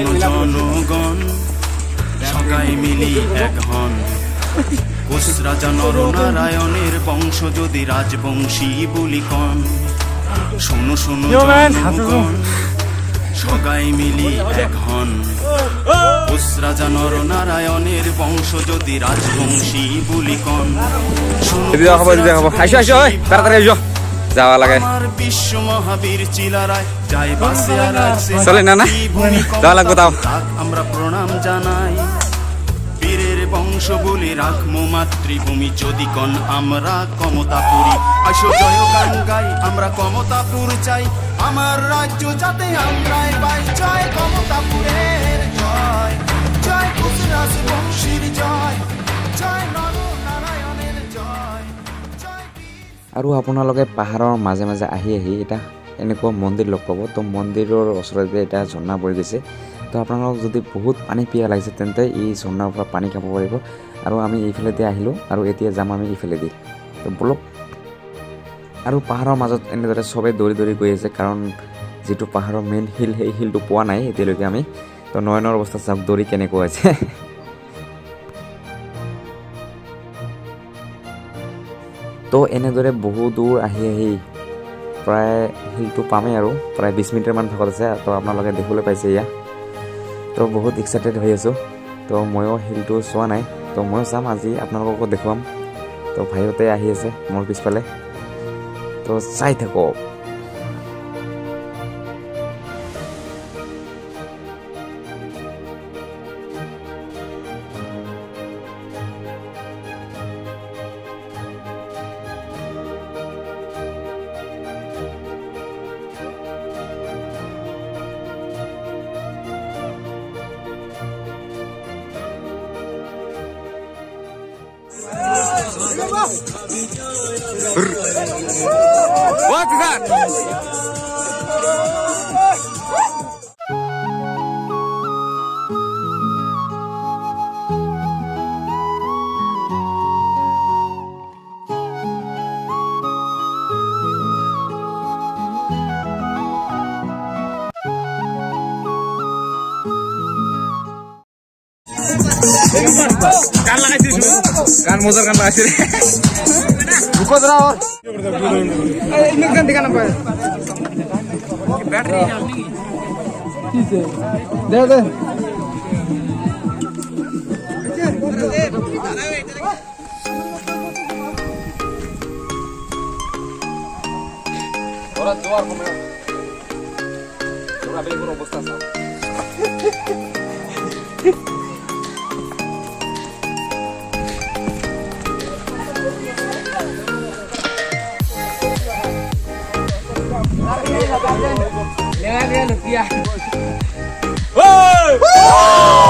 শোনো জনগণ সবাই মিলি এক হন কোষ রাজা নরনারায়ণের বংশ যদি রাজবংশী বলি কন শোনো শোনো জনগণ সবাই মিলি এক হন কোষ রাজা নরনারায়ণের বংশ যদি রাজবংশী বলি কন যাওয়া লাগে বিশ্ব মহাবীর চিলারায় যাই বাসে আর চলে না যাওয়া লাগবে তাও আমরা প্রণাম জানাই বীরের বংশ বলি রাখমু মাতৃভূমি যদি কোন আমরা কমতাপুরী আসো জয় গান গাই আমরা কমতাপুর চাই আমার রাজ্য যাতে আমরাই পাই জয় কমতাপুরের জয় জয় কুশরাজ বংশীর জয় জয় নরনারায়ণের জয় জয় আৰু আপোনালোকে পাহাৰৰ মাজে মাজে আহি আহি এটা এনেকুৱা মন্দিৰ লগ পাব তো মন্দিৰৰ ওচৰতে এটা ঝৰ্ণা বৈ গৈছে তো আপোনালোক যদি বহুত পানী পিয়া লাগিছে তেন্তে এই ঝৰ্ণাৰ পৰা পানী খাব পাৰিব আৰু আমি এইফালেদি আহিলোঁ আৰু এতিয়া যাম আমি এইফালেদি তো বলক আৰু পাহাৰৰ মাজত এনেদৰে চবেই দৌৰি দৌৰি গৈ আছে কাৰণ যিটো পাহাৰৰ মেইন হিল সেই হিলটো পোৱা নাই এতিয়ালৈকে আমি তো নয়নৰ অৱস্থা চাওক দৌৰি কেনেকুৱা আছে তো এনেদৰে বহু দূৰ আহি আহি প্ৰায় হিলটো পামেই আৰু প্ৰায় 20 মিনিটমান ভাগত আছে তো আপোনালোকে দেখিবলৈ পাইছে এয়া তো বহুত এক্সাইটেড হৈ আছোঁ তো ময়ো হিলটো চোৱা নাই তো ময়ো চাম আজি আপোনালোককো দেখুৱাম তো ভাইহঁতে আহি আছে মোৰ পিছফালে তো চাই থাকক What's that? Kan motor kan langsir. Buka terawat. Ini gantikan apa? Bateri yang ini. Deh deh. Orang luar kemana? Orang beli burung besar. Jangan dia lupa. Woi!